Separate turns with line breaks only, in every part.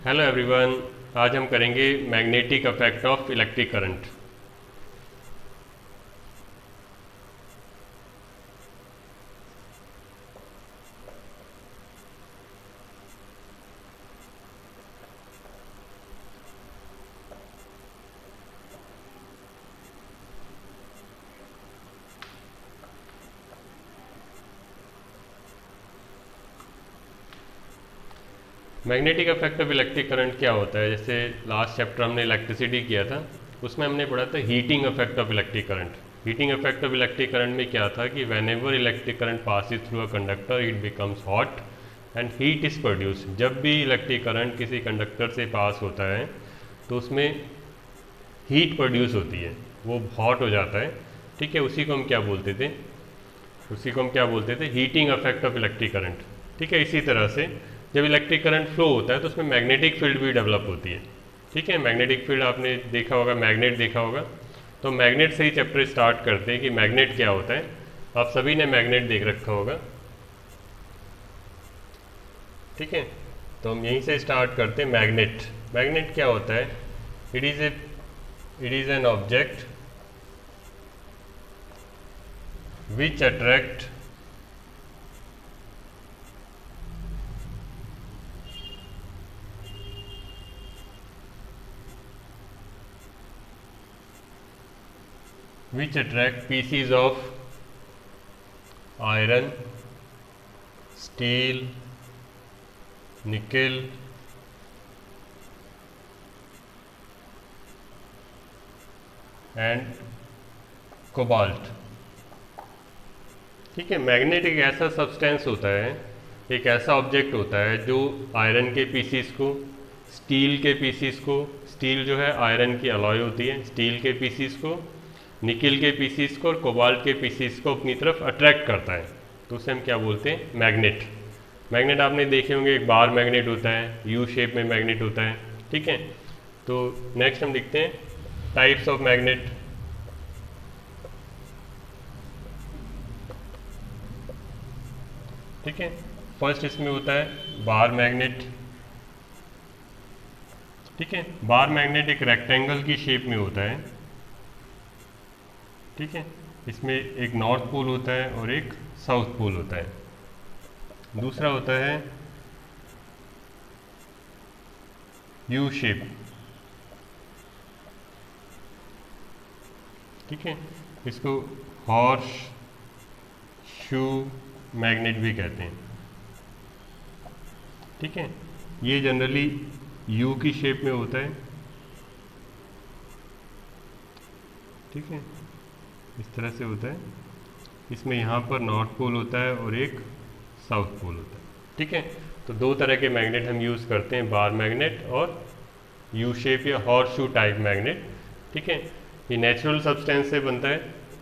Hello everyone. आज हम करेंगे magnetic effect of electric current. Magnetic effect of electric current क्या होता है? जैसे लास्ट चैप्टर हमने इलेक्ट्रिसिटी किया था, उसमें हमने पढ़ा था heating effect of electric current. Heating effect of electric current में क्या था कि when ever electric current passes through a conductor it becomes hot and heat is produce. जब भी इलेक्ट्रिक करंट किसी कंडक्टर से पास होता है तो उसमें हीट प्रोड्यूस होती है, वो हॉट हो जाता है। ठीक है, उसी को हम क्या बोलते थे? Heating effect of electric current. ठीक है, इसी तरह से जब इलेक्ट्रिक करंट फ्लो होता है तो उसमें मैग्नेटिक फील्ड भी डेवलप होती है। ठीक है, मैग्नेटिक फील्ड आपने देखा होगा, मैग्नेट देखा होगा। तो मैग्नेट से ही चैप्टर स्टार्ट करते हैं कि मैग्नेट क्या होता है। आप सभी ने मैग्नेट देख रखा होगा। ठीक है, तो हम यहीं से स्टार्ट करते हैं। मैग्नेट क्या होता है? It is an object which attract pieces of iron, steel, nickel and cobalt। ठीक है, मैग्नेट एक ऐसा सब्सटेंस होता है, एक ऐसा ऑब्जेक्ट होता है जो आयरन के पीसीस को, स्टील के पीसीस को, स्टील जो है आयरन की अलॉय होती है, स्टील के पीसीस को, निकिल के पीसीस को और कोबाल्ट के पीसीस को अपनी तरफ अट्रैक्ट करता है। तो उसे हम क्या बोलते हैं? मैग्नेट आपने देखे होंगे, एक बार मैग्नेट होता है, यू शेप में मैग्नेट होता है। ठीक है, तो नेक्स्ट हम देखते हैं टाइप्स ऑफ मैग्नेट। ठीक है, फर्स्ट इसमें होता है बार मैग्नेट। ठीक है, बार मैग्नेट एक रेक्टेंगल की शेप में होता है। ठीक है, इसमें एक नॉर्थ पोल होता है और एक साउथ पोल होता है। दूसरा होता है यू शेप। ठीक है, इसको हॉर्स शू मैग्नेट भी कहते हैं। ठीक है, ये जनरली यू की शेप में होता है। ठीक है, इस तरह से होता है। इसमें यहाँ पर नॉर्थ पोल होता है और एक साउथ पोल होता है। ठीक है, तो दो तरह के मैग्नेट हम यूज़ करते हैं, बार मैग्नेट और यू शेप या हॉर्स शू टाइप मैग्नेट। ठीक है, ये नेचुरल सब्सटेंस से बनता है।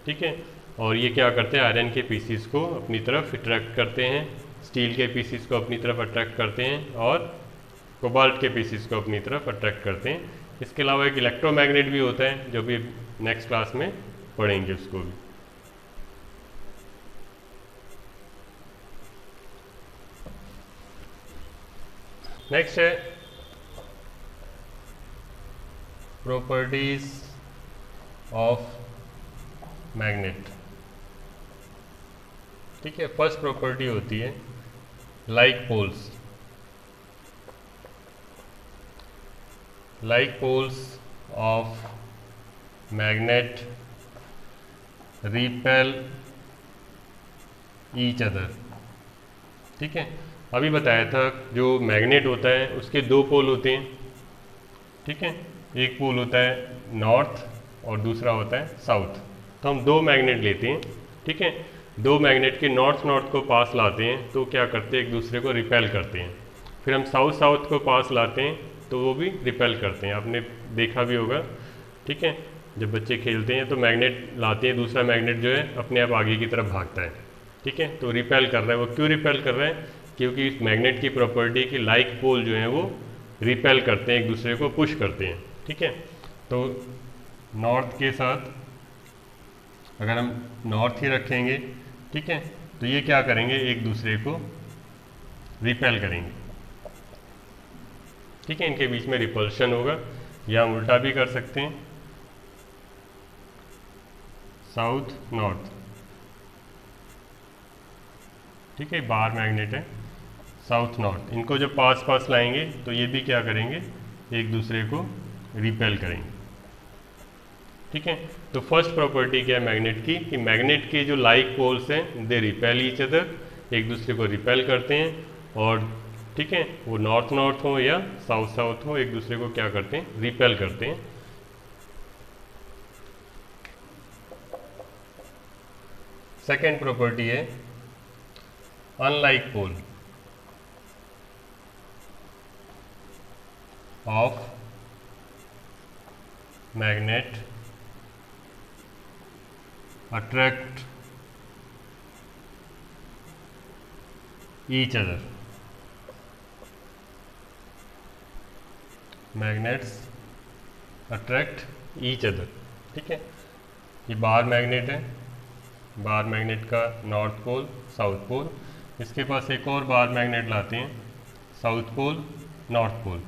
ठीक है, और ये क्या करते हैं? आयरन के पीसीस को अपनी तरफ अट्रैक्ट करते हैं, स्टील के पीसीस को अपनी तरफ अट्रैक्ट करते हैं और कोबाल्ट के पीसीस को अपनी तरफ अट्रैक्ट करते हैं। इसके अलावा एक इलेक्ट्रोमैग्नेट भी होता है, जो भी नेक्स्ट क्लास में पढ़ेंगे उसको भी। नेक्स्ट है प्रॉपर्टीज ऑफ मैग्नेट। ठीक है, फर्स्ट प्रॉपर्टी होती है like poles of magnet repel each other. ठीक है, अभी बताया था जो मैग्नेट होता है उसके दो पोल होते हैं। ठीक है, एक पोल होता है नॉर्थ और दूसरा होता है साउथ। तो हम दो मैग्नेट लेते हैं। ठीक है, दो मैग्नेट के नॉर्थ को पास लाते हैं तो क्या करते हैं? एक दूसरे को रिपेल करते हैं। फिर हम साउथ को पास लाते हैं तो वो भी रिपेल करते हैं। आपने देखा भी होगा। ठीक है, जब बच्चे खेलते हैं तो मैग्नेट लाते हैं, दूसरा मैग्नेट जो है अपने आप आगे की तरफ भागता है। ठीक है, तो रिपेल कर रहा है। वो क्यों रिपेल कर रहा है? क्योंकि इस मैग्नेट की प्रॉपर्टी की लाइक पोल जो है वो रिपेल करते हैं, एक दूसरे को पुश करते हैं। ठीक है, तो नॉर्थ के साथ अगर हम नॉर्थ ही रखेंगे, ठीक है, तो ये क्या करेंगे? एक दूसरे को रिपेल करेंगे। ठीक है, इनके बीच में रिपल्शन होगा, या हम उल्टा भी कर सकते हैं, साउथ नॉर्थ। ठीक है, बाहर मैग्नेट है, साउथ नॉर्थ। इनको जब पास पास लाएंगे तो ये भी क्या करेंगे, एक दूसरे को रिपेल करेंगे। ठीक है, तो फर्स्ट प्रॉपर्टी क्या है मैग्नेट की, कि मैग्नेट के जो लाइक पोल्स हैं दे रिपेल ईच अदर, एक दूसरे को रिपेल करते हैं, और ठीक है वो नॉर्थ नॉर्थ हो या साउथ साउथ हो, एक दूसरे को क्या करते हैं, रिपेल करते हैं। सेकेंड प्रॉपर्टी है unlike pole of magnet attract each other, magnets attract each other। ठीक है, ये बाहर मैग्नेट है, बाहर मैग्नेट का नॉर्थ पोल साउथ पोल, इसके पास एक और बाहर मैग्नेट लाते हैं, साउथ पोल नॉर्थ पोल।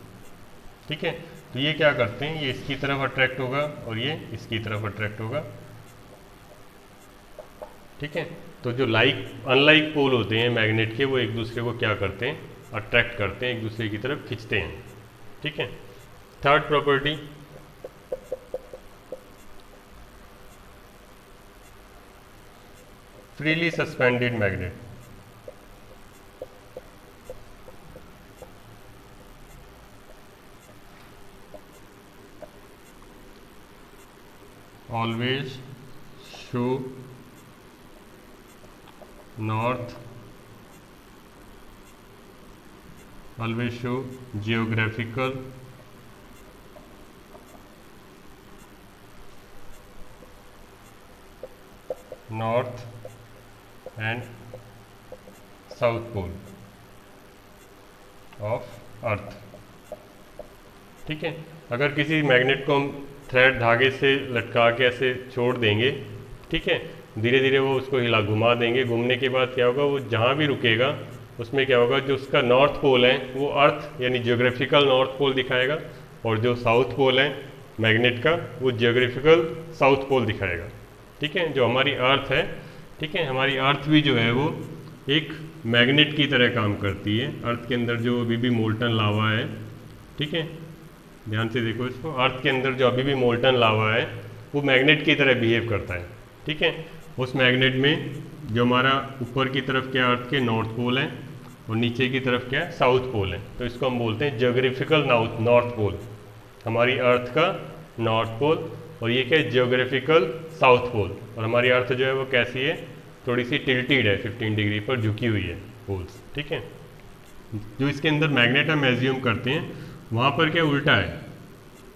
ठीक है, तो ये क्या करते हैं, ये इसकी तरफ अट्रैक्ट होगा और ये इसकी तरफ अट्रैक्ट होगा। ठीक है, तो जो अनलाइक पोल होते हैं मैग्नेट के, वो एक दूसरे को क्या करते हैं, अट्रैक्ट करते हैं, एक दूसरे की तरफ खींचते हैं। ठीक है, third property freely suspended magnet. Always show north, always show geographical north and south pole of earth। ठीक है, अगर किसी मैग्नेट को हम थ्रेड धागे से लटका के ऐसे छोड़ देंगे, ठीक है, धीरे धीरे वो उसको हिला घुमा देंगे, घूमने के बाद क्या होगा, वो जहाँ भी रुकेगा उसमें क्या होगा, जो उसका नॉर्थ पोल है वो अर्थ यानी जियोग्राफिकल नॉर्थ पोल दिखाएगा, और जो साउथ पोल है मैग्नेट का वो जियोग्राफिकल साउथ पोल दिखाएगा। ठीक है, जो हमारी अर्थ है, ठीक है, हमारी अर्थ भी जो है वो एक मैग्नेट की तरह काम करती है। अर्थ के अंदर जो अभी भी मोल्टन लावा है, ठीक है, ध्यान से देखो इसको, अर्थ के अंदर जो अभी भी मोल्टन लावा है वो मैग्नेट की तरह बिहेव करता है। ठीक है, उस मैग्नेट में जो हमारा ऊपर की तरफ क्या अर्थ के नॉर्थ पोल है और नीचे की तरफ क्या है साउथ पोल है, तो इसको हम बोलते हैं जियोग्राफिकल नॉर्थ पोल, हमारी अर्थ का नॉर्थ पोल, और ये क्या है जियोग्राफिकल साउथ पोल। और हमारी अर्थ जो है वो कैसी है, थोड़ी सी टिल्टेड है, 15 डिग्री पर झुकी हुई है पोल्स। ठीक है, जो इसके अंदर मैग्नेट हम एज्यूम करते हैं वहाँ पर क्या उल्टा है,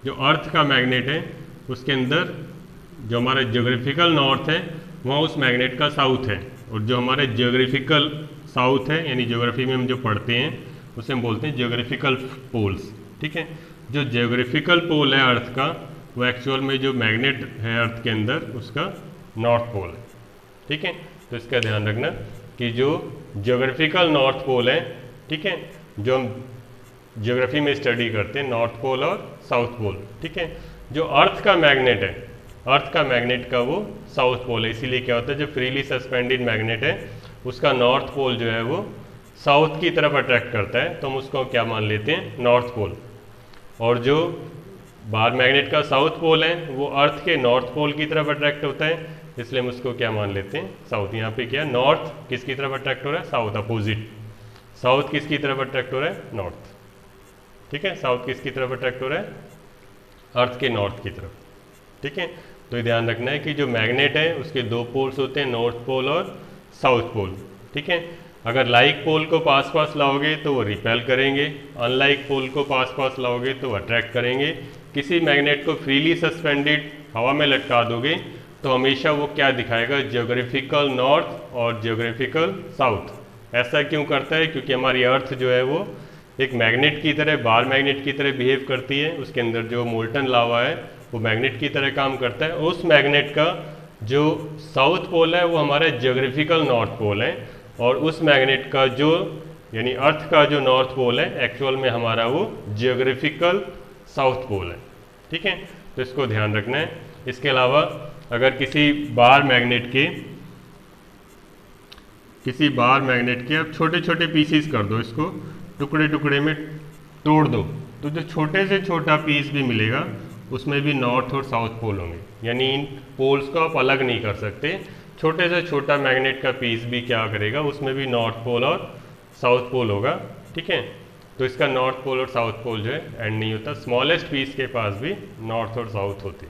जो अर्थ का मैग्नेट है उसके अंदर जो हमारा जियोग्राफिकल नॉर्थ है वहाँ उस मैग्नेट का साउथ है, और जो हमारे जियोग्राफिकल साउथ है यानी ज्योग्राफी में हम जो पढ़ते हैं उसे हम बोलते हैं जियोग्राफिकल पोल्स। ठीक है, जो जियोग्राफिकल पोल है अर्थ का वो एक्चुअल में जो मैग्नेट है अर्थ के अंदर उसका नॉर्थ पोल है। ठीक है, तो इसका ध्यान रखना कि जो जियोग्राफिकल नॉर्थ पोल है, ठीक है, जो हम ज्योग्राफी में स्टडी करते हैं नॉर्थ पोल और साउथ पोल। ठीक है, जो अर्थ का मैग्नेट है, अर्थ का मैग्नेट का वो साउथ पोल है, इसीलिए क्या होता है जो फ्रीली सस्पेंडेड मैग्नेट है उसका नॉर्थ पोल जो है वो साउथ की तरफ अट्रैक्ट करता है, तो हम उसको क्या मान लेते हैं नॉर्थ पोल, और जो बाहर मैग्नेट का साउथ पोल है वो अर्थ के नॉर्थ पोल की तरफ अट्रैक्ट होता है, इसलिए हम उसको क्या मान लेते हैं साउथ। यहाँ पे क्या नॉर्थ किसकी तरफ अट्रैक्ट हो रहा है, साउथ, अपोजिट। साउथ किसकी तरफ अट्रैक्ट हो रहा है, नॉर्थ। ठीक है, साउथ किसकी तरफ अट्रैक्ट हो रहा है, अर्थ के नॉर्थ की तरफ। ठीक है, तो ये ध्यान रखना है कि जो मैग्नेट है उसके दो पोल्स होते हैं, नॉर्थ पोल और साउथ पोल। ठीक है, अगर लाइक पोल को पास पास लाओगे तो वो रिपेल करेंगे, अनलाइक पोल को पास पास लाओगे तो अट्रैक्ट करेंगे। किसी मैग्नेट को फ्रीली सस्पेंडेड हवा में लटका दोगे तो हमेशा वो क्या दिखाएगा, जियोग्राफिकल नॉर्थ और जियोग्राफिकल साउथ। ऐसा क्यों करता है, क्योंकि हमारी अर्थ जो है वो एक मैग्नेट की तरह, बार मैग्नेट की तरह बिहेव करती है, उसके अंदर जो मोल्टन लावा है वो मैग्नेट की तरह काम करता है। उस मैग्नेट का जो साउथ पोल है वो हमारा जियोग्राफिकल नॉर्थ पोल है, और उस मैग्नेट का जो यानी अर्थ का जो नॉर्थ पोल है एक्चुअल में हमारा वो जियोग्राफिकल साउथ पोल है। ठीक है, तो इसको ध्यान रखना है। इसके अलावा अगर किसी बार मैग्नेट के अब छोटे छोटे पीसीस कर दो, इसको टुकड़े टुकड़े में तोड़ दो, तो जो छोटे से छोटा पीस भी मिलेगा उसमें भी नॉर्थ और साउथ पोल होंगे। यानी इन पोल्स को आप अलग नहीं कर सकते। छोटे से छोटा मैग्नेट का पीस भी क्या करेगा, उसमें भी नॉर्थ पोल और साउथ पोल होगा। ठीक है, तो इसका नॉर्थ पोल और साउथ पोल जो है एंड नहीं होता, स्मॉलेस्ट पीस के पास भी नॉर्थ और साउथ होते।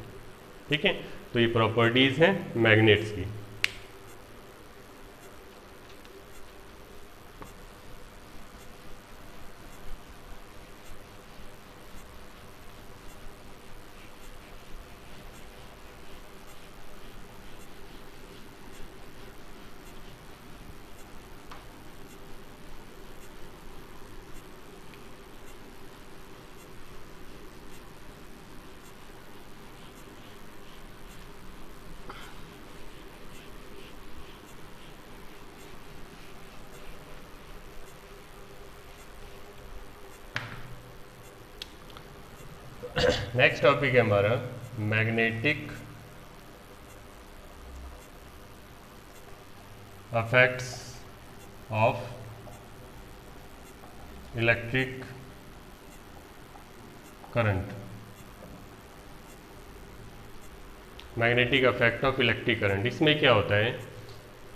ठीक है, तो ये प्रॉपर्टीज़ हैं मैग्नेट्स की। नेक्स्ट टॉपिक है हमारा magnetic affects of electric current. Magnetic affect of electric current, इसमें क्या होता है,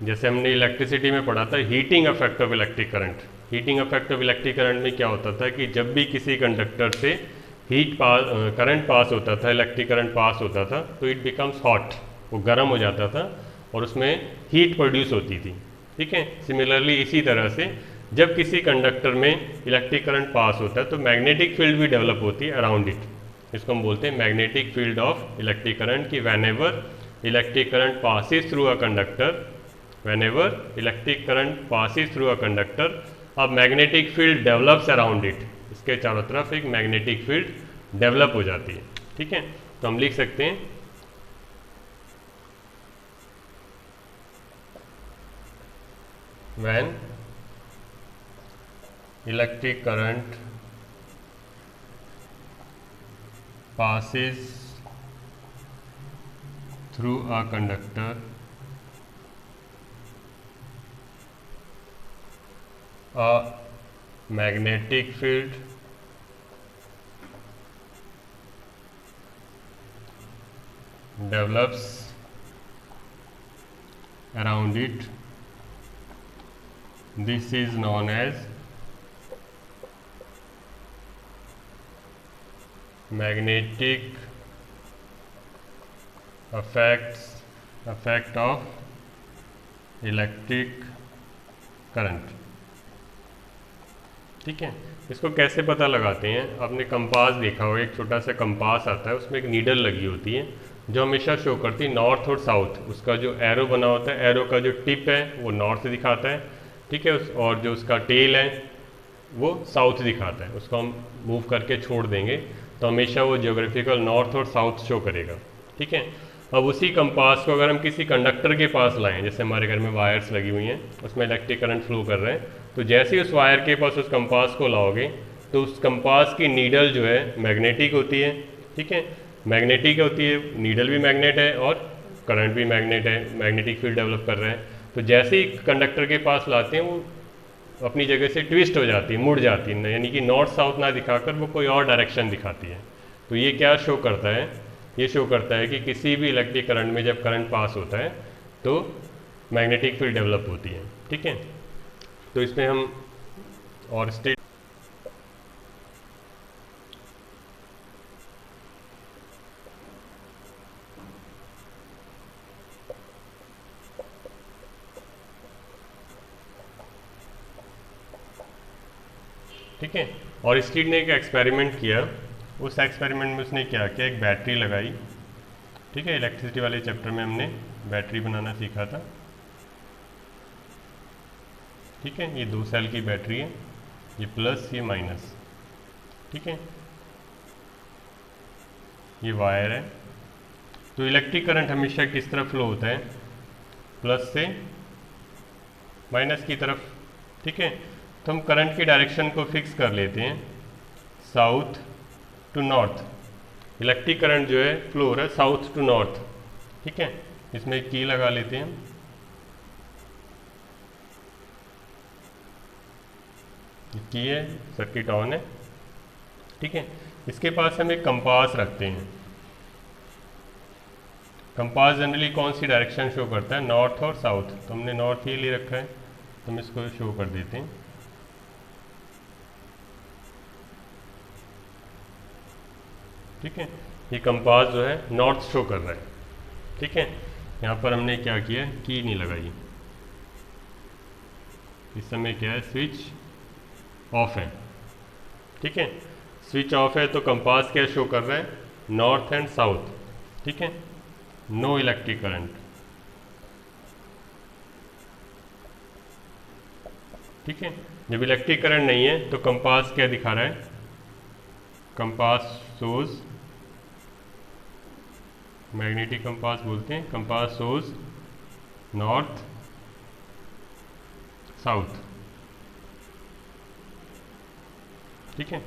जैसे हमने इलेक्ट्रिसिटी में पढ़ा था heating affect of electric current. Heating affect of electric current में क्या होता था कि जब भी किसी कंडक्टर से करंट पास होता था, इलेक्ट्रिक करंट पास होता था, तो इट बिकम्स हॉट, वो गर्म हो जाता था और उसमें हीट प्रोड्यूस होती थी। ठीक है, सिमिलरली इसी तरह से जब किसी कंडक्टर में इलेक्ट्रिक करंट पास होता है तो मैग्नेटिक फील्ड भी डेवलप होती है अराउंड इट। इसको हम बोलते हैं magnetic field of electric current, कि whenever electric current passes through a conductor, whenever electric current passes through a conductor, अब magnetic field develops around it, इसके चारों तरफ एक मैग्नेटिक फील्ड डेवलप हो जाती है। ठीक है, तो हम लिख सकते हैं when electric current passes through a conductor, a magnetic field develops around it. This is known as magnetic effect of electric current. ठीक है, इसको कैसे पता लगाते हैं, आपने कंपास देखा हो, एक छोटा सा कंपास आता है, उसमें एक नीडल लगी होती है जो हमेशा शो करती है नॉर्थ और साउथ। उसका जो एरो बना होता है, एरो का जो टिप है वो नॉर्थ दिखाता है। ठीक है, और जो उसका टेल है वो साउथ दिखाता है। उसको हम मूव करके छोड़ देंगे तो हमेशा वो जियोग्राफिकल नॉर्थ और साउथ शो करेगा। ठीक है, अब उसी कंपास को अगर हम किसी कंडक्टर के पास लाएं, जैसे हमारे घर में वायर्स लगी हुई हैं, उसमें इलेक्ट्रिक करंट फ्लो कर रहे हैं, तो जैसे ही उस वायर के पास उस कंपास को लाओगे तो उस कंपास की नीडल जो है मैग्नेटिक होती है। ठीक है, मैग्नेटिक होती है, नीडल भी मैग्नेट है और करंट भी मैग्नेट है, मैग्नेटिक फील्ड डेवलप कर रहे हैं। तो जैसे ही कंडक्टर के पास लाते हैं वो अपनी जगह से ट्विस्ट हो जाती है, मुड़ जाती है, यानी कि नॉर्थ साउथ ना दिखाकर वो कोई और डायरेक्शन दिखाती है। तो ये क्या शो करता है, ये शो करता है कि किसी भी इलेक्ट्रिक करंट में जब करंट पास होता है तो मैग्नेटिक फील्ड डेवलप होती है। ठीक है, तो इसमें हम और स्टेट ठीक है, और स्टीड ने एक एक्सपेरिमेंट किया। उस एक्सपेरिमेंट में उसने क्या किया, एक बैटरी लगाई। ठीक है, इलेक्ट्रिसिटी वाले चैप्टर में हमने बैटरी बनाना सीखा था। ठीक है, ये 2 सेल की बैटरी है, ये प्लस ये माइनस। ठीक है, ये वायर है। तो इलेक्ट्रिक करंट हमेशा किस तरफ फ्लो होता है, प्लस से माइनस की तरफ। ठीक है, तो हम करंट की डायरेक्शन को फिक्स कर लेते हैं south to north. Electric current जो है फ्लो हो रहा है साउथ टू नॉर्थ, ठीक है। इसमें एक की लगा लेते हैं, की है, सर्किट ऑन है, ठीक है। इसके पास हम एक कंपास रखते हैं। कंपास जनरली कौन सी डायरेक्शन शो करता है, नॉर्थ और साउथ। तो हमने नॉर्थ ही ले रखा है, तो हम इसको शो कर देते हैं, ठीक है। ये कंपास जो है नॉर्थ शो कर रहा है, ठीक है। यहाँ पर हमने क्या किया, की नहीं लगाई। इस समय क्या है, स्विच ऑफ है, ठीक है। स्विच ऑफ है तो कंपास क्या शो कर रहा है, नॉर्थ एंड साउथ, ठीक है। नो इलेक्ट्रिक करंट, ठीक है। जब इलेक्ट्रिक करंट नहीं है तो कंपास क्या दिखा रहा है, कंपास शोज, मैग्नेटिक कंपास बोलते हैं, कंपास शोज नॉर्थ साउथ, ठीक है।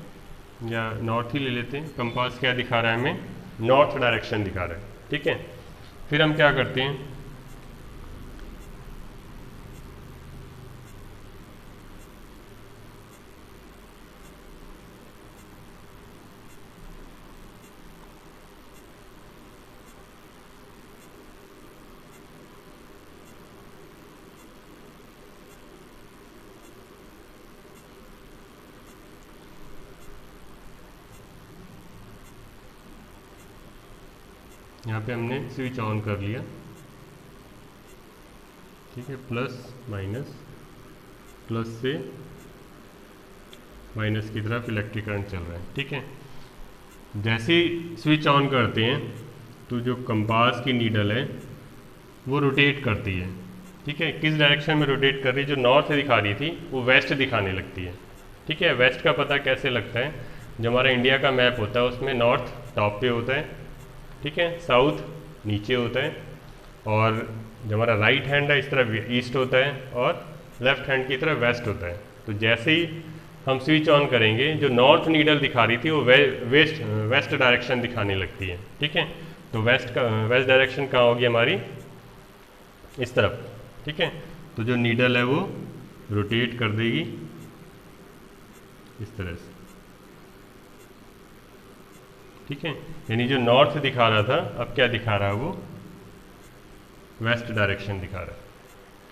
या नॉर्थ ही ले लेते हैं। कंपास क्या दिखा रहा है हमें, नॉर्थ डायरेक्शन दिखा रहा है, ठीक है। फिर हम क्या करते हैं, यहाँ पे हमने स्विच ऑन कर लिया, ठीक है। प्लस माइनस, प्लस से माइनस की तरफ इलेक्ट्रिक करंट चल रहा है, ठीक है। जैसे ही स्विच ऑन करते हैं तो जो कंपास की नीडल है वो रोटेट करती है, ठीक है। किस डायरेक्शन में रोटेट कर रही है, जो नॉर्थ दिखा रही थी वो वेस्ट दिखाने लगती है, ठीक है। वेस्ट का पता कैसे लगता है, जो हमारा इंडिया का मैप होता है उसमें नॉर्थ टॉप पे होता है, ठीक है, साउथ नीचे होता है, और जो हमारा राइट हैंड है इस तरफ ईस्ट होता है, और लेफ्ट हैंड की तरफ वेस्ट होता है। तो जैसे ही हम स्विच ऑन करेंगे, जो नॉर्थ नीडल दिखा रही थी वो वेस्ट डायरेक्शन दिखाने लगती है, ठीक है। तो वेस्ट डायरेक्शन कहाँ होगी हमारी, इस तरफ, ठीक है। तो जो नीडल है वो रोटेट कर देगी इस तरह से, ठीक है। यानी जो नॉर्थ दिखा रहा था अब क्या दिखा रहा है, वो वेस्ट डायरेक्शन दिखा रहा है,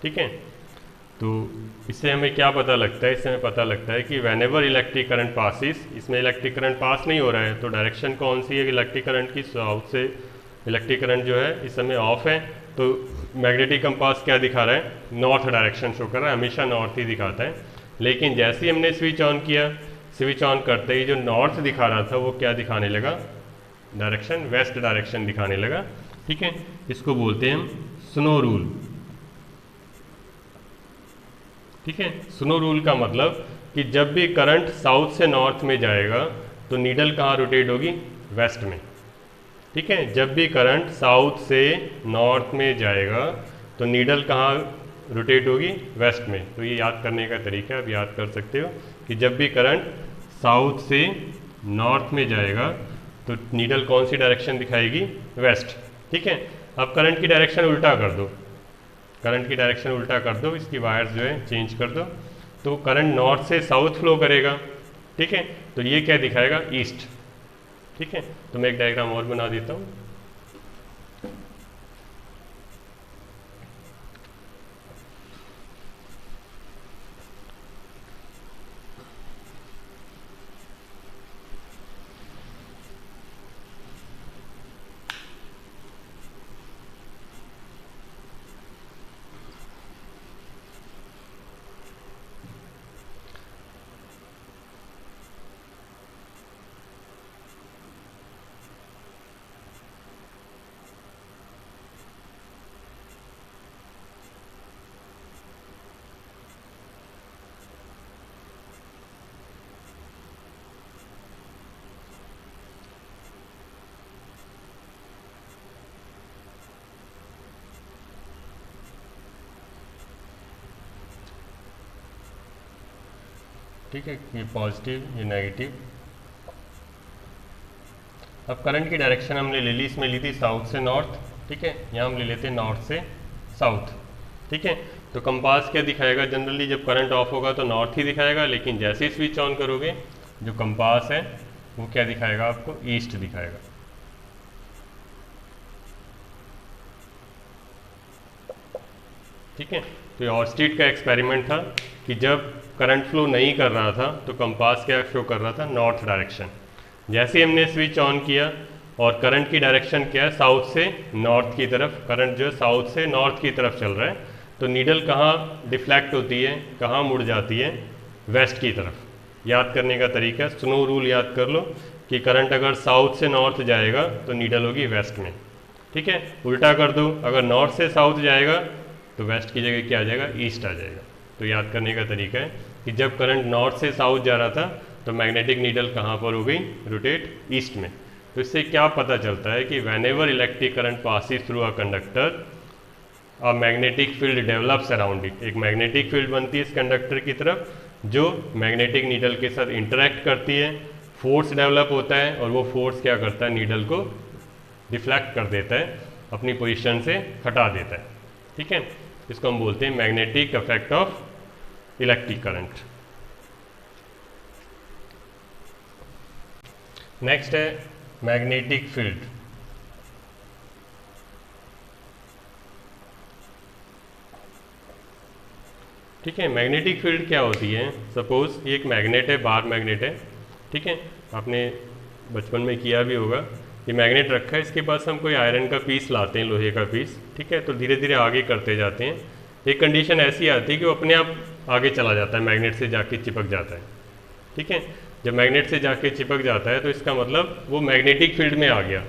ठीक है। तो इससे हमें क्या पता लगता है, इससे हमें पता लगता है कि वेनेवर इलेक्ट्रिक करंट पासिस, इसमें इलेक्ट्रिक करंट पास नहीं हो रहा है तो डायरेक्शन कौन सी है इलेक्ट्रिक करंट की, साउथ से इलेक्ट्रिक करंट जो है इस समय ऑफ है, तो मैग्नेटिक कंपास क्या दिखा रहा है, नॉर्थ डायरेक्शन शो कर रहा है, हमेशा नॉर्थ ही दिखाता है। लेकिन जैसे ही हमने स्विच ऑन किया, स्विच ऑन करते ही जो नॉर्थ दिखा रहा था वो क्या दिखाने लगा, डायरेक्शन वेस्ट डायरेक्शन दिखाने लगा, ठीक है। इसको बोलते हैं हम स्नो रूल, ठीक है। स्नो रूल का मतलब कि जब भी करंट साउथ से नॉर्थ में जाएगा तो नीडल कहाँ रोटेट होगी, वेस्ट में, ठीक है। जब भी करंट साउथ से नॉर्थ में जाएगा तो नीडल कहाँ रोटेट होगी, वेस्ट में। तो ये याद करने का तरीका आप याद कर सकते हो कि जब भी करंट साउथ से नॉर्थ में जाएगा तो नीडल कौन सी डायरेक्शन दिखाएगी, वेस्ट, ठीक है। अब करंट की डायरेक्शन उल्टा कर दो, करंट की डायरेक्शन उल्टा कर दो, इसकी वायर्स जो है चेंज कर दो, तो करंट नॉर्थ से साउथ फ्लो करेगा, ठीक है। तो ये क्या दिखाएगा, ईस्ट, ठीक है। तो मैं एक डायग्राम और बना देता हूँ। ठीक है, ये पॉजिटिव ये नेगेटिव। अब करंट की डायरेक्शन हमने ले ली, इसमें ली थी साउथ से नॉर्थ, ठीक है, यहाँ हम ले लेते हैं नॉर्थ से साउथ, ठीक है। तो कंपास क्या दिखाएगा, जनरली जब करंट ऑफ होगा तो नॉर्थ ही दिखाएगा, लेकिन जैसे ही स्विच ऑन करोगे जो कंपास है वो क्या दिखाएगा आपको, ईस्ट दिखाएगा। ठीक है, तो ये ऑर्स्टीड का एक्सपेरिमेंट था कि जब करंट फ्लो नहीं कर रहा था तो कंपास क्या शो कर रहा था, नॉर्थ डायरेक्शन। जैसे ही हमने स्विच ऑन किया और करंट की डायरेक्शन क्या है, साउथ से नॉर्थ की तरफ, करंट जो है साउथ से नॉर्थ की तरफ चल रहा है, तो नीडल कहाँ डिफ्लेक्ट होती है, कहाँ मुड़ जाती है, वेस्ट की तरफ। याद करने का तरीका, स्नो रूल याद कर लो कि करंट अगर साउथ से नॉर्थ जाएगा तो नीडल होगी वेस्ट में, ठीक है। उल्टा कर दो, अगर नॉर्थ से साउथ जाएगा तो वेस्ट की जगह क्या आ जाएगा, ईस्ट आ जाएगा। तो याद करने का तरीका है कि जब करंट नॉर्थ से साउथ जा रहा था तो मैग्नेटिक नीडल कहाँ पर हो गई, रोटेट ईस्ट में। तो इससे क्या पता चलता है कि whenever electric current passes through a conductor a magnetic field develops around it. एक मैग्नेटिक फील्ड बनती है इस कंडक्टर की तरफ जो मैग्नेटिक नीडल के साथ इंटरेक्ट करती है, फोर्स डेवलप होता है और वो फोर्स क्या करता है, नीडल को डिफ्लेक्ट कर देता है, अपनी पोजीशन से हटा देता है, ठीक है। इसको हम बोलते हैं magnetic effect of electric current. Next है मैग्नेटिक फील्ड। ठीक है, मैग्नेटिक फील्ड क्या होती है, सपोज ये एक मैग्नेट है, बार मैग्नेट है, ठीक है, आपने बचपन में किया भी होगा। ये मैग्नेट रखा है, इसके पास हम कोई आयरन का पीस लाते हैं, लोहे का पीस, ठीक है, तो धीरे धीरे आगे करते जाते हैं। एक कंडीशन ऐसी आती है कि वो अपने आप आगे चला जाता है, मैग्नेट से जाके चिपक जाता है, ठीक है। जब मैग्नेट से जाके चिपक जाता है तो इसका मतलब वो मैग्नेटिक फील्ड में आ गया।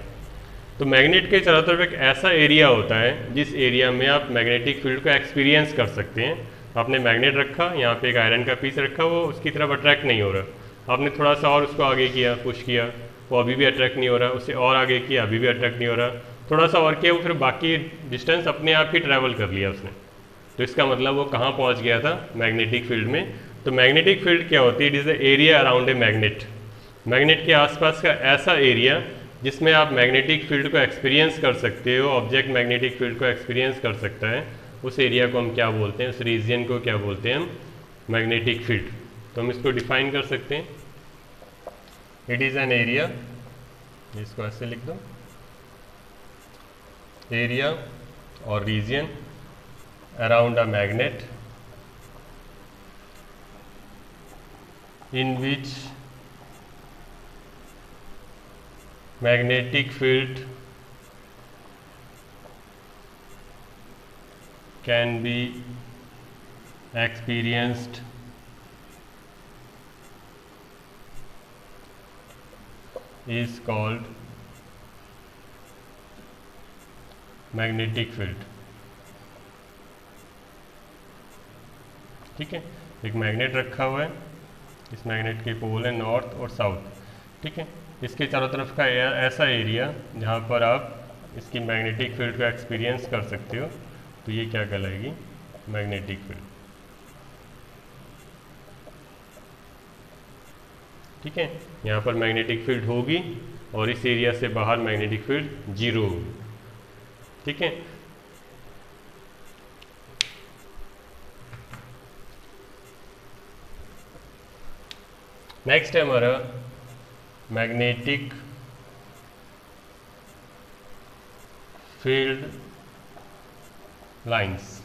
तो मैग्नेट के चारों तरफ एक ऐसा एरिया होता है जिस एरिया में आप मैग्नेटिक फील्ड को एक्सपीरियंस कर सकते हैं। आपने मैग्नेट रखा, यहाँ पे एक आयरन का पीस रखा, वो उसकी तरफ अट्रैक्ट नहीं हो रहा, आपने थोड़ा सा और उसको आगे किया, पुश किया, वो अभी भी अट्रैक्ट नहीं हो रहा, उससे और आगे किया, अभी भी अट्रैक्ट नहीं हो रहा, थोड़ा सा और किया, वो फिर बाकी डिस्टेंस अपने आप ही ट्रैवल कर लिया उसने। तो इसका मतलब वो कहाँ पहुँच गया था, मैग्नेटिक फील्ड में। तो मैग्नेटिक फील्ड क्या होती है, it is the area around a magnet. Magnet के आसपास का ऐसा एरिया जिसमें आप मैग्नेटिक फील्ड को एक्सपीरियंस कर सकते हो, ऑब्जेक्ट मैग्नेटिक फील्ड को एक्सपीरियंस कर सकता है, उस एरिया को हम क्या बोलते हैं, उस रीजन को क्या बोलते हैं हम, मैग्नेटिक फील्ड। तो हम इसको डिफाइन कर सकते हैं, इट इज़ एन एरिया, इसको ऐसे लिख दो, एरिया और region around a magnet in which magnetic field can be experienced is called magnetic field। ठीक है, एक मैग्नेट रखा हुआ है, इस मैग्नेट के पोल है नॉर्थ और साउथ, ठीक है, इसके चारों तरफ का ऐसा एरिया जहाँ पर आप इसकी मैग्नेटिक फील्ड को एक्सपीरियंस कर सकते हो, तो ये क्या कहलाएगी, मैग्नेटिक फील्ड। ठीक है, यहाँ पर मैग्नेटिक फील्ड होगी और इस एरिया से बाहर मैग्नेटिक फील्ड जीरो होगी, ठीक है। नेक्स्ट है हमारा मैग्नेटिक फील्ड लाइंस।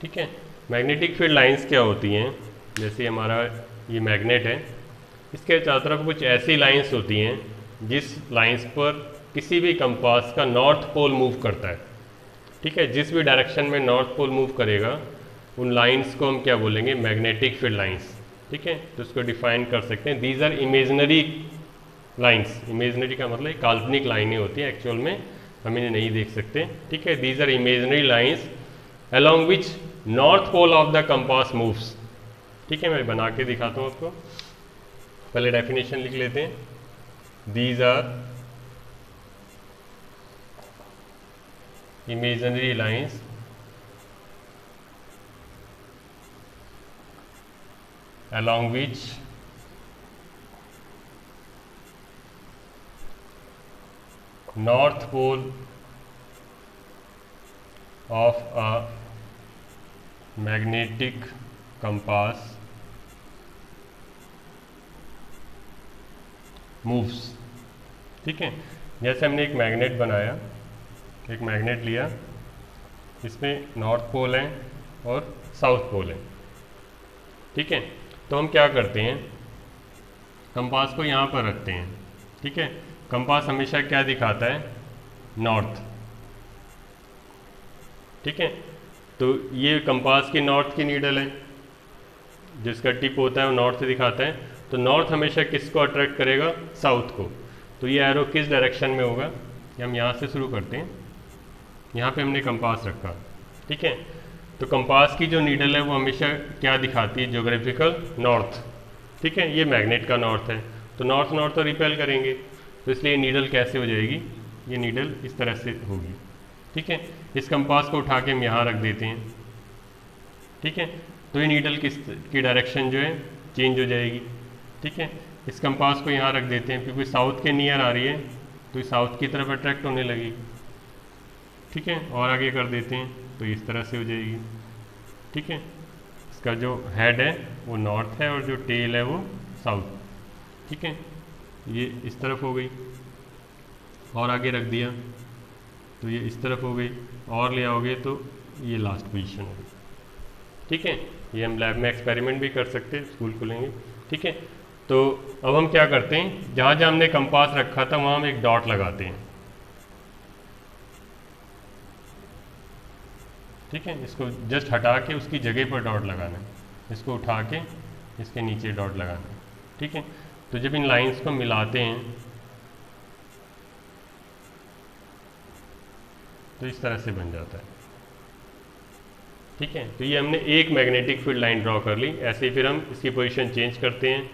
ठीक है, मैग्नेटिक फील्ड लाइंस क्या होती हैं, जैसे हमारा ये मैग्नेट है, इसके चारों तरफ कुछ ऐसी लाइंस होती हैं जिस लाइंस पर किसी भी कंपास का नॉर्थ पोल मूव करता है। ठीक है, जिस भी डायरेक्शन में नॉर्थ पोल मूव करेगा उन लाइंस को हम क्या बोलेंगे, मैग्नेटिक फील्ड लाइंस। ठीक है, तो इसको डिफाइन कर सकते हैं, these are imaginary lines. Imaginary का मतलब काल्पनिक लाइनें होती हैं, एक्चुअल में हम इन्हें नहीं देख सकते। ठीक है, these are imaginary lines along which north pole of the compass moves। ठीक है, मैं बना के दिखाता हूँ आपको, पहले डेफिनेशन लिख लेते हैं, these are imaginary lines along which north pole of a magnetic compass moves। ठीक है, जैसे हमने एक मैग्नेट बनाया, एक मैग्नेट लिया, इसमें नॉर्थ पोल है और साउथ पोल है। ठीक है, तो हम क्या करते हैं, कंपास को यहाँ पर रखते हैं। ठीक है, कंपास हमेशा क्या दिखाता है, नॉर्थ। ठीक है, तो ये कंपास की नॉर्थ की नीडल है, जिसका टिप होता है वो नॉर्थ दिखाता है। तो नॉर्थ हमेशा किसको अट्रैक्ट करेगा, साउथ को। तो ये एरो किस डायरेक्शन में होगा, ये हम यहाँ से शुरू करते हैं। यहाँ पे हमने कंपास रखा। ठीक है, तो कंपास की जो नीडल है वो हमेशा क्या दिखाती है, ज्योग्राफिकल नॉर्थ। ठीक है, ये मैग्नेट का नॉर्थ है, तो नॉर्थ नॉर्थ तो रिपेल करेंगे, तो इसलिए नीडल कैसे हो जाएगी, ये नीडल इस तरह से होगी। ठीक है, इस कंपास को उठा के हम यहाँ रख देते हैं। ठीक है, तो ये नीडल की डायरेक्शन जो है चेंज हो जाएगी। ठीक है, इस कंपास को यहाँ रख देते हैं, क्योंकि साउथ के नियर आ रही है तो ये साउथ की तरफ अट्रैक्ट होने लगेगी। ठीक है, और आगे कर देते हैं तो इस तरह से हो जाएगी। ठीक है, इसका जो हेड है वो नॉर्थ है और जो टेल है वो साउथ। ठीक है, ये इस तरफ हो गई, और आगे रख दिया तो ये इस तरफ हो गई, और ले आओगे तो ये लास्ट पोजीशन हो गई। ठीक है, ये हम लैब में एक्सपेरिमेंट भी कर सकते हैं, स्कूल खुलेंगे। ठीक है, तो अब हम क्या करते हैं, जहाँ जहाँ हमने कंपास रखा था वहाँ हम एक डॉट लगाते हैं। ठीक है, इसको जस्ट हटा के उसकी जगह पर डॉट लगाना है, इसको उठा के इसके नीचे डॉट लगाना है। ठीक है, तो जब इन लाइंस को मिलाते हैं तो इस तरह से बन जाता है। ठीक है, तो ये हमने एक मैग्नेटिक फील्ड लाइन ड्रॉ कर ली। ऐसे ही फिर हम इसकी पोजीशन चेंज करते हैं।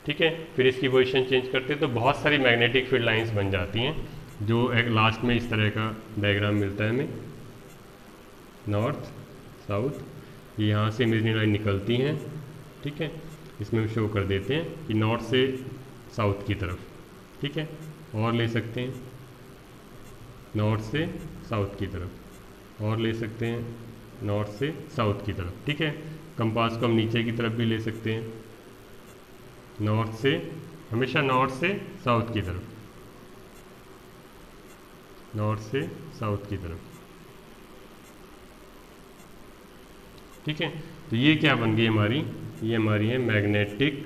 ठीक है, फिर इसकी पोजीशन चेंज करते हैं तो बहुत सारी मैग्नेटिक फील्ड लाइंस बन जाती हैं, जो एक लास्ट में इस तरह का डायग्राम मिलता है हमें, नॉर्थ साउथ, ये यहाँ से इमेजिनरी लाइन निकलती हैं। ठीक है, इसमें हम शो कर देते हैं कि नॉर्थ से साउथ की तरफ। ठीक है, और ले सकते हैं नॉर्थ से साउथ की तरफ, और ले सकते हैं नॉर्थ से साउथ की तरफ। ठीक है, कंपास को हम नीचे की तरफ भी ले सकते हैं, नॉर्थ से, हमेशा नॉर्थ से साउथ की तरफ, नॉर्थ से साउथ की तरफ। ठीक है, तो ये क्या बन गई हमारी, ये हमारी है मैग्नेटिक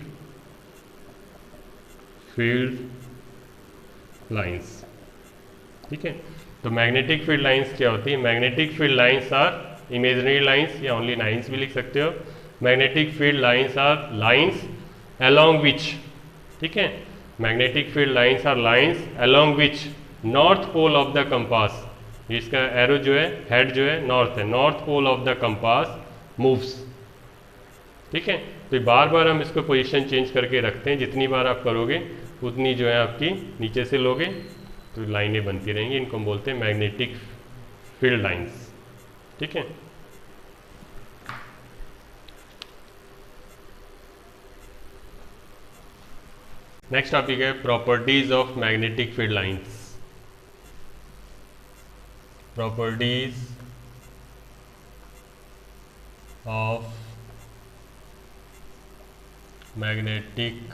फील्ड लाइंस। ठीक है, तो मैग्नेटिक फील्ड लाइंस क्या होती है, magnetic field lines are imaginary lines, या ओनली लाइंस भी लिख सकते हो। Magnetic field lines are lines along which, ठीक है, magnetic field lines are lines along which north pole of the compass, इसका एरो जो है, हेड जो है नॉर्थ है, north pole of the compass moves. ठीक है, तो बार बार हम इसको पोजीशन चेंज करके रखते हैं, जितनी बार आप करोगे उतनी जो है आपकी नीचे से लोगे तो लाइनें बनती रहेंगी। इनको हम बोलते हैं मैग्नेटिक फील्ड लाइंस। ठीक है, नेक्स्ट टॉपिक है properties of magnetic field lines. Properties of magnetic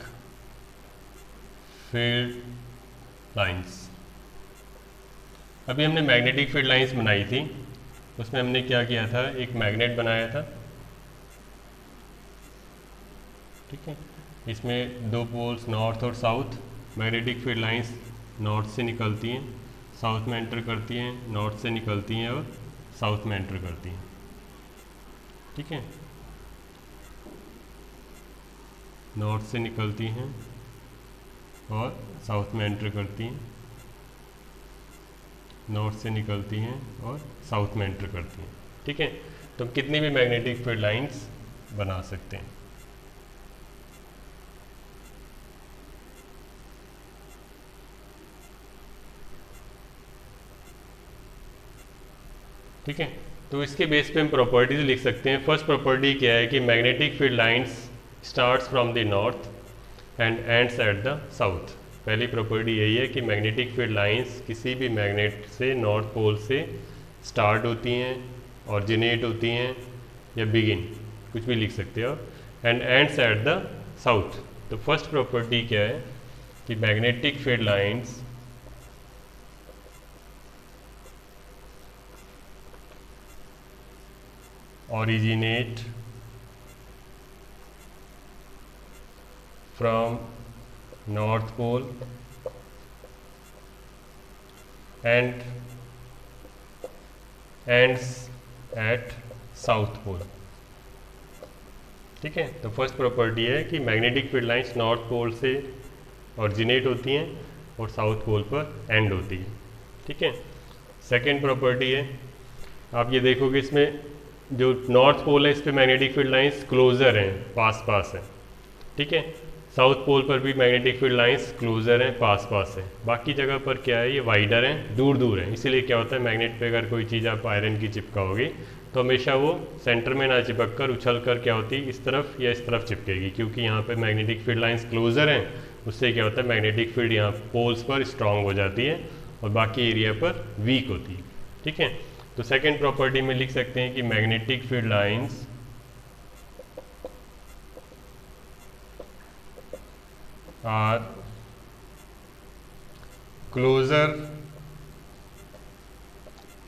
field lines. अभी हमने मैग्नेटिक फील्ड लाइंस बनाई थी, उसमें हमने क्या किया था, एक मैग्नेट बनाया था। ठीक है, इसमें दो पोल्स नॉर्थ और south, magnetic field lines north से निकलती हैं, साउथ में एंटर करती हैं, नॉर्थ से निकलती हैं और साउथ में एंटर करती हैं। ठीक है, नॉर्थ से निकलती हैं और साउथ में एंटर करती हैं, नॉर्थ से निकलती हैं और साउथ में एंटर करती हैं। ठीक है, तो कितनी भी मैग्नेटिक फील्ड लाइंस बना सकते हैं। ठीक है, तो इसके बेस पे हम प्रॉपर्टीज लिख सकते हैं। फर्स्ट प्रॉपर्टी क्या है कि magnetic field lines starts from the north and ends at the south. पहली प्रॉपर्टी यही है कि मैग्नेटिक फील्ड लाइंस किसी भी मैग्नेट से नॉर्थ पोल से स्टार्ट होती हैं, ऑरिजिनेट होती हैं या बिगिन, कुछ भी लिख सकते हो, and ends at the south. तो फर्स्ट प्रॉपर्टी क्या है कि magnetic field lines originate from north pole and ends at south pole। ठीक है, तो फर्स्ट प्रॉपर्टी है कि magnetic field lines north pole से ऑरिजिनेट होती हैं और साउथ पोल पर एंड होती है। ठीक है, सेकेंड प्रॉपर्टी है, आप ये देखोगे इसमें जो नॉर्थ पोल है इस पे मैग्नेटिक फील्ड लाइंस क्लोजर हैं, पास पास हैं। ठीक है, साउथ पोल पर भी मैग्नेटिक फील्ड लाइंस क्लोजर हैं, पास पास हैं। बाकी जगह पर क्या है, ये वाइडर हैं, दूर दूर हैं। इसीलिए क्या होता है, मैग्नेट पे अगर कोई चीज़ आप आयरन की चिपकाओगे तो हमेशा वो सेंटर में ना चिपक कर उछल कर क्या होती है, इस तरफ या इस तरफ चिपकेगी, क्योंकि यहाँ पे मैग्नेटिक फील्ड लाइंस क्लोजर हैं। उससे क्या होता है, मैग्नेटिक फील्ड यहाँ पोल्स पर स्ट्रांग हो जाती है और बाकी एरिया पर वीक होती है। ठीक है, तो सेकेंड प्रॉपर्टी में लिख सकते हैं कि magnetic field lines are closer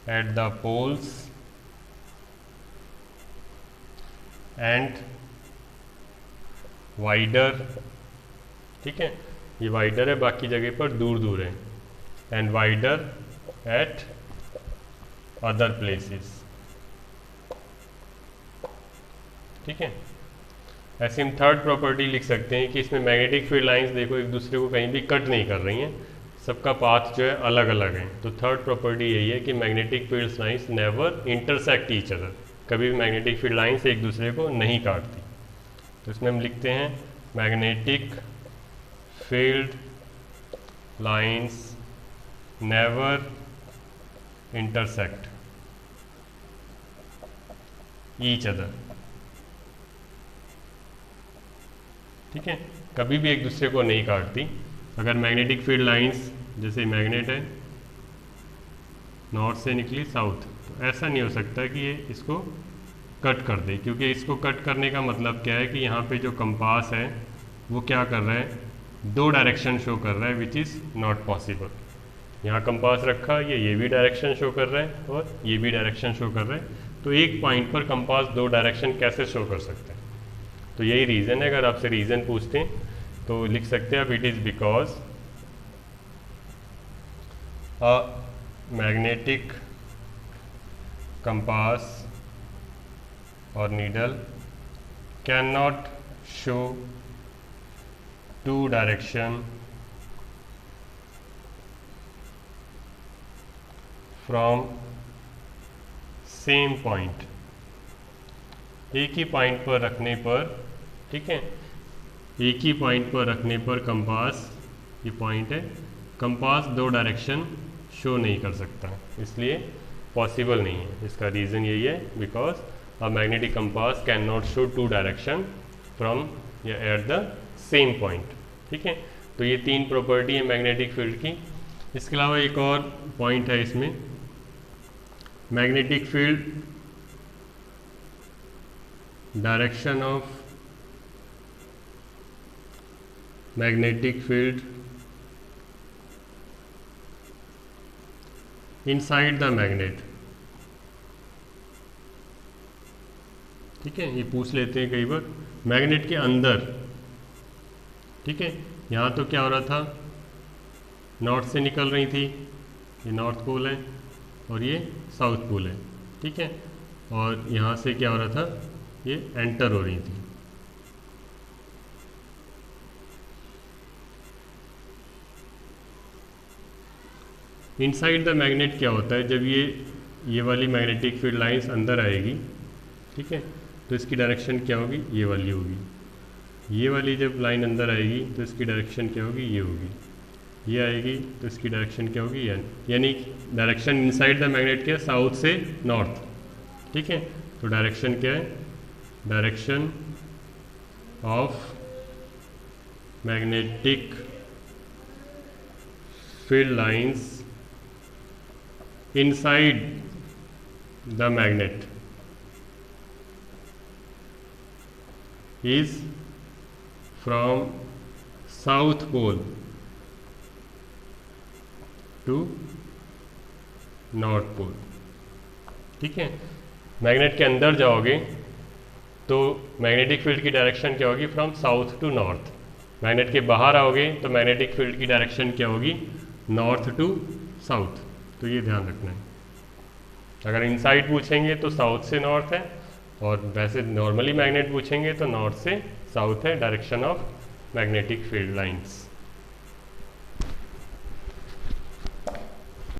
at the poles and wider. ठीक है, ये वाइडर है, बाकी जगह पर दूर दूर है, and wider eight other places. ठीक है, ऐसे हम थर्ड प्रॉपर्टी लिख सकते हैं कि इसमें मैग्नेटिक फील्ड लाइंस देखो एक दूसरे को कहीं भी कट नहीं कर रही हैं, सबका पाथ जो है अलग अलग है। तो थर्ड प्रॉपर्टी यही है कि magnetic field lines never intersect each other, कभी भी मैग्नेटिक फील्ड लाइंस एक दूसरे को नहीं काटती। तो इसमें हम लिखते हैं magnetic field lines never intersect each other. ठीक है, कभी भी एक दूसरे को नहीं काटती। अगर मैग्नेटिक फील्ड लाइंस, जैसे मैग्नेट है, नॉर्थ से निकली साउथ, तो ऐसा नहीं हो सकता कि ये इसको कट कर दे, क्योंकि इसको कट करने का मतलब क्या है कि यहाँ पे जो कंपास है वो क्या कर रहा है, दो डायरेक्शन शो कर रहा है, विच इज़ नॉट पॉसिबल। यहाँ कंपास रखा, ये भी डायरेक्शन शो कर रहा है और ये भी डायरेक्शन शो कर रहा है, तो एक पॉइंट पर कंपास दो डायरेक्शन कैसे शो कर सकते हैं। तो यही रीज़न है, अगर आपसे रीज़न पूछते हैं तो लिख सकते हैं आप, it is because a magnetic compass और needle can not show two direction from same point. एक ही पॉइंट पर रखने पर, ठीक है, एक ही पॉइंट पर रखने पर कंपास, ये पॉइंट है, कंपास दो डायरेक्शन शो नहीं कर सकता, इसलिए पॉसिबल नहीं है। इसका रीज़न यही है, because a magnetic compass can not show two direction from या एट द सेम पॉइंट। ठीक है, तो ये तीन प्रॉपर्टी है मैग्नेटिक फील्ड की। इसके अलावा एक और पॉइंट है इसमें, magnetic field direction of magnetic field inside the magnet. ठीक है, ये पूछ लेते हैं कई बार, मैग्नेट के अंदर। ठीक है, यहाँ तो क्या हो रहा था, नॉर्थ से निकल रही थी, ये नॉर्थ पोल है और ये साउथ पोल है। ठीक है, और यहाँ से क्या हो रहा था, ये एंटर हो रही थी। इनसाइड द मैग्नेट क्या होता है, जब ये वाली मैग्नेटिक फील्ड लाइंस अंदर आएगी, ठीक है, तो इसकी डायरेक्शन क्या होगी, ये वाली होगी। ये वाली जब लाइन अंदर आएगी तो इसकी डायरेक्शन क्या होगी, ये होगी। ये आएगी तो इसकी डायरेक्शन क्या होगी, यानी डायरेक्शन इनसाइड द मैग्नेट क्या है, साउथ से नॉर्थ। ठीक है, तो डायरेक्शन क्या है, direction of magnetic field lines inside the magnet is from south pole to north pole. ठीक है, मैग्नेट के अंदर जाओगे तो मैग्नेटिक फील्ड की डायरेक्शन क्या होगी? From south to north. Magnet के बाहर आओगे तो मैग्नेटिक फील्ड की डायरेक्शन क्या होगी? North to south. तो ये ध्यान रखना है। अगर इनसाइड पूछेंगे तो साउथ से नॉर्थ है, और वैसे नॉर्मली मैग्नेट पूछेंगे तो नॉर्थ से साउथ है, direction of magnetic field lines.